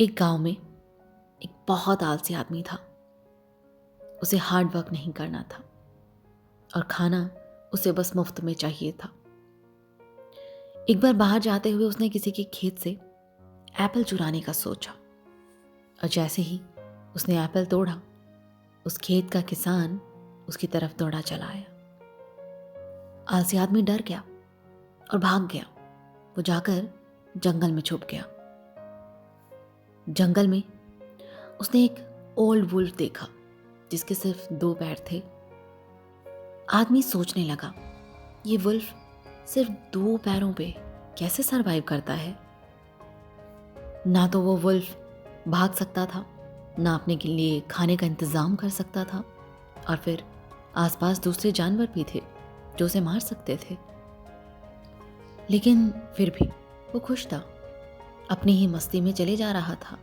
एक गांव में एक बहुत आलसी आदमी था। उसे हार्ड वर्क नहीं करना था और खाना उसे बस मुफ्त में चाहिए था। एक बार बाहर जाते हुए उसने किसी के खेत से एप्पल चुराने का सोचा और जैसे ही उसने एप्पल तोड़ा, उस खेत का किसान उसकी तरफ दौड़ा चला आया। आलसी आदमी डर गया और भाग गया। वो जाकर जंगल में छुप गया। जंगल में उसने एक ओल्ड वुल्फ देखा जिसके सिर्फ 2 पैर थे। आदमी सोचने लगा, ये वुल्फ सिर्फ 2 पैरों पे कैसे सरवाइव करता है। ना तो वो वुल्फ भाग सकता था, ना अपने के लिए खाने का इंतजाम कर सकता था, और फिर आसपास दूसरे जानवर भी थे जो उसे मार सकते थे। लेकिन फिर भी वो खुश था, अपनी ही मस्ती में चले जा रहा था।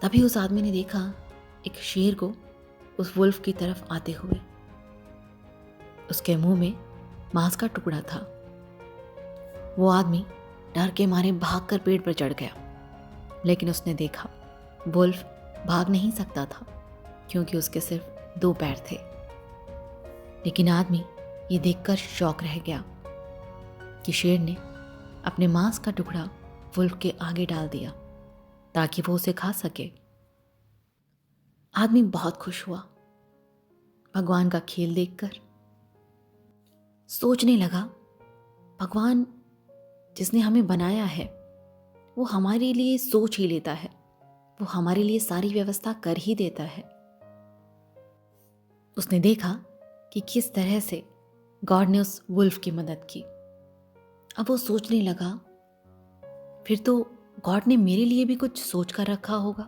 तभी उस आदमी ने देखा एक शेर को उस वुल्फ की तरफ आते हुए। उसके मुंह में मांस का टुकड़ा था। वो आदमी डर के मारे भागकर पेड़ पर चढ़ गया, लेकिन उसने देखा वुल्फ भाग नहीं सकता था क्योंकि उसके सिर्फ 2 पैर थे। लेकिन आदमी ये देखकर शॉक रह गया कि शेर ने अपने मांस का टुकड़ा वुल्फ के आगे डाल दिया ताकि वो उसे खा सके। आदमी बहुत खुश हुआ भगवान का खेल देखकर। सोचने लगा, भगवान जिसने हमें बनाया है वो हमारे लिए सोच ही लेता है, वो हमारे लिए सारी व्यवस्था कर ही देता है। उसने देखा कि किस तरह से गॉड ने उस वुल्फ की मदद की। अब वो सोचने लगा, फिर तो गॉड ने मेरे लिए भी कुछ सोच कर रखा होगा।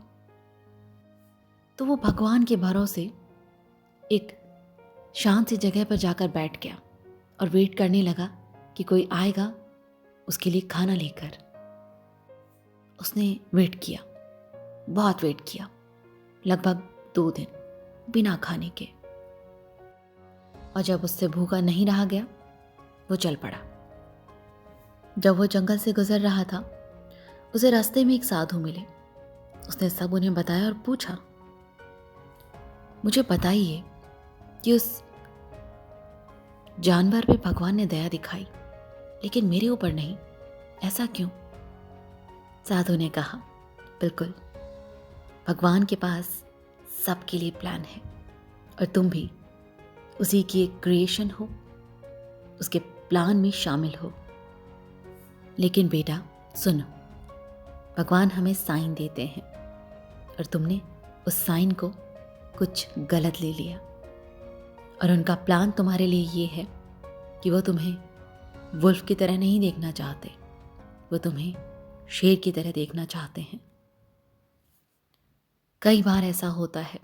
तो वो भगवान के भरोसे एक शांत सी जगह पर जाकर बैठ गया और वेट करने लगा कि कोई आएगा उसके लिए खाना लेकर। उसने वेट किया, बहुत वेट किया, लगभग 2 दिन बिना खाने के। और जब उससे भूखा नहीं रहा गया, वो चल पड़ा। जब वो जंगल से गुजर रहा था, उसे रास्ते में एक साधु मिले। उसने सब उन्हें बताया और पूछा, मुझे बताइए कि उस जानवर पे भगवान ने दया दिखाई लेकिन मेरे ऊपर नहीं, ऐसा क्यों? साधु ने कहा, बिल्कुल, भगवान के पास सबके लिए प्लान है और तुम भी उसी की एक क्रिएशन हो, उसके प्लान में शामिल हो। लेकिन बेटा सुनो, भगवान हमें साइन देते हैं और तुमने उस साइन को कुछ गलत ले लिया और उनका प्लान तुम्हारे लिए ये है कि वो तुम्हें वुल्फ की तरह नहीं देखना चाहते, वो तुम्हें शेर की तरह देखना चाहते हैं। कई बार ऐसा होता है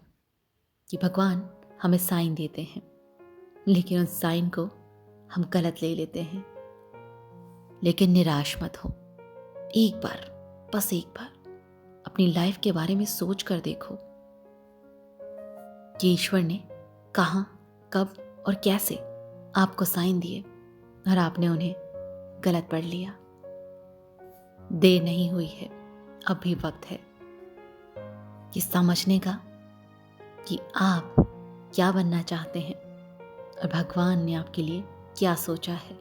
कि भगवान हमें साइन देते हैं लेकिन उस साइन को हम गलत ले लेते हैं। लेकिन निराश मत हो, एक बार, बस एक बार अपनी लाइफ के बारे में सोच कर देखो कि ईश्वर ने कहाँ, कब और कैसे आपको साइन दिए और आपने उन्हें गलत पढ़ लिया। देर नहीं हुई है, अब भी वक्त है ये समझने का कि आप क्या बनना चाहते हैं और भगवान ने आपके लिए क्या सोचा है।